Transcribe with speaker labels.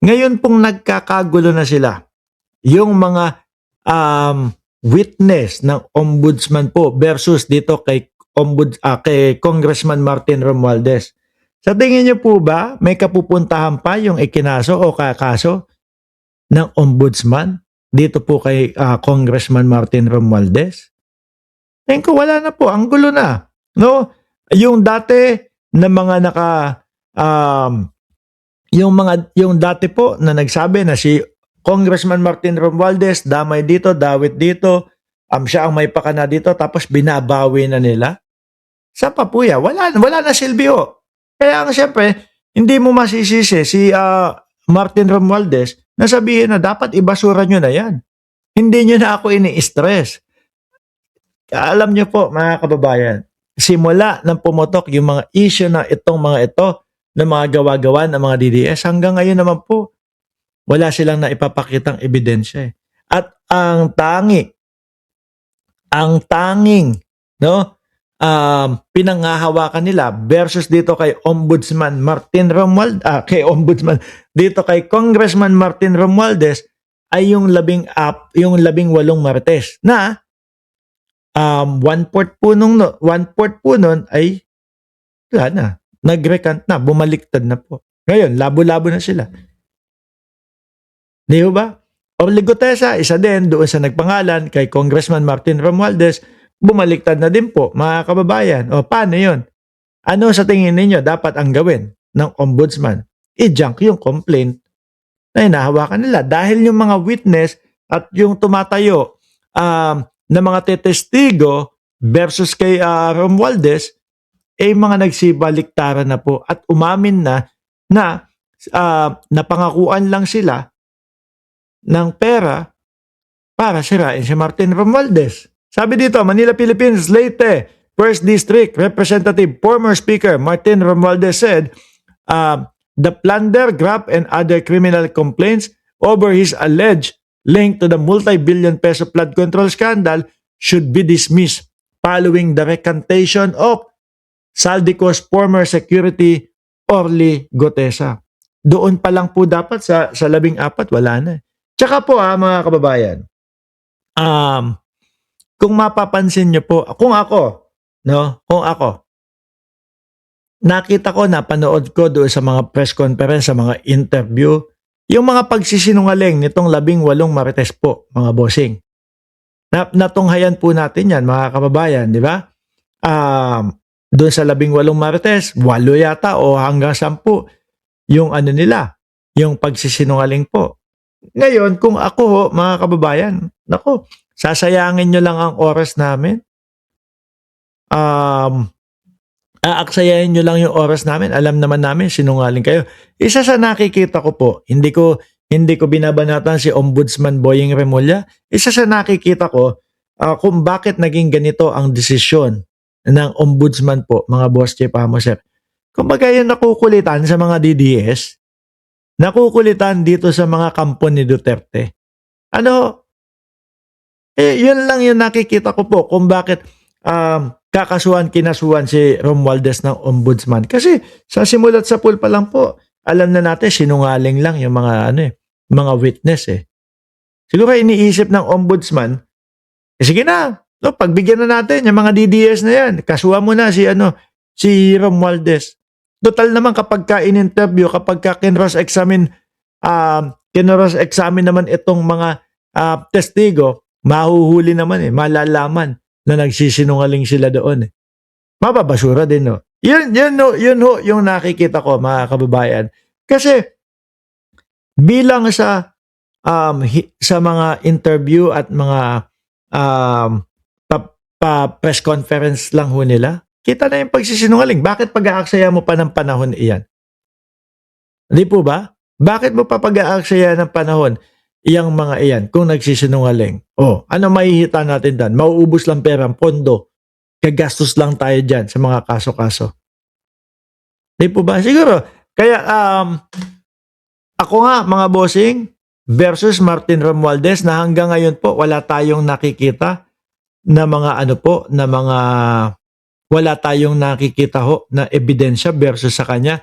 Speaker 1: Ngayon pong nagkakagulo na sila. Yung mga witness ng ombudsman po versus dito kay kay Congressman Martin Romualdez. Sa tingin niyo po ba may kapupuntahan pa yung ikinaso o kakaso ng ombudsman dito po kay Congressman Martin Romualdez? Tingin ko wala na po, ang gulo na. No? Yung dati na mga yung dati po na nagsabi na si Congressman Martin Romualdez damay dito, dawit dito, siya ang may pakana dito tapos binabawi na nila. Sa papuya, wala na silbio. Kaya ang siyempre, hindi mo masisisi si Martin Romualdez na sabihin na dapat ibasura nyo na yan. Hindi nyo na ako ini-stress. Alam nyo po mga kababayan, simula nang pumutok yung mga issue na itong mga ito, ng mga gawa-gawa ng mga DDS, hanggang ngayon naman po, wala silang naipapakitang ebidensya. At ang tanging, no, pinanghahawakan nila versus dito kay Ombudsman Martin Romualdez, dito kay Congressman Martin Romualdez ay yung 18 Marites na 1/4 po nun ay wala na, nag-recant na, bumaliktad na po. Ngayon, labo-labo na sila. Di ba? Orly Gutesa, isa din doon sa nagpangalan kay Congressman Martin Romualdez, bumaliktad na din po, mga kababayan. O paano yun? Ano sa tingin ninyo dapat ang gawin ng ombudsman? I-junk yung complaint na hinahawakan nila. Dahil yung mga witness at yung tumatayo na mga tetestigo versus kay Romualdez, mga nagsibaliktaran na po at umamin na napangakuan lang sila ng pera para sirain si Martin Romualdez. Sabi dito, Manila, Philippines, Leyte, 1st District Representative, former Speaker Martin Romualdez said the plunder, graft, and other criminal complaints over his alleged link to the multi-billion peso flood control scandal should be dismissed following the recantation of Saldico's former security Orly Gutesa. Doon pa lang po dapat sa 14, wala na. Tsaka po mga kababayan, kung mapapansin nyo po, kung ako, nakita ko, napanood ko doon sa mga press conference, sa mga interview, yung mga pagsisinungaling nitong 18 Marites po, mga bossing. Natunghayan po natin yan, mga kababayan, di ba? Doon sa 18 Marites, 8 yata o hanggang 10, yung nila, yung pagsisinungaling po. Ngayon, kung ako, mga kababayan, sasayangin nyo lang ang oras namin. Aaksayahin nyo lang yung oras namin. Alam naman namin, sinungaling kayo. Isa sa nakikita ko po, hindi ko binabanatan si Ombudsman Boying Remulla. Isa sa nakikita ko, kung bakit naging ganito ang desisyon ng Ombudsman po, mga boss Chief Amoser. Kumbaga yung nakukulitan sa mga DDS, nakukulitan dito sa mga kampo ni Duterte. Yun lang yung nakikita ko po kung bakit kinasuhan si Romualdez ng ombudsman. Kasi sa simulat sa pool pa lang po, alam na natin sinungaling lang yung mga mga witness eh. Siguro iniisip ng ombudsman, sige na, pagbigyan na natin yung mga DDS na yan. Kasuhan mo na si Romualdez. Total naman kapag in-interview, kapag kinross-examine naman itong mga testigo, mahuhuli naman malalaman na nagsisinungaling sila doon. Mababasura din, no? Yun yung nakikita ko, mga kababayan. Kasi bilang sa mga interview at mga press conference lang ho nila, kita na yung pagsisinungaling. Bakit pag-aaksaya mo pa ng panahon iyan? Di po ba? Bakit mo pa pag-aaksaya ng panahon iyang mga iyan kung nagsisinungaling? Ano mahihita natin dan? Mauubos lang perang pondo. Gagastos lang tayo dyan sa mga kaso-kaso. Di po ba? Siguro. Kaya, ako nga, mga bossing, versus Martin Romualdez na hanggang ngayon po, wala tayong nakikita na mga wala tayong nakikita ho na ebidensya versus sa kanya.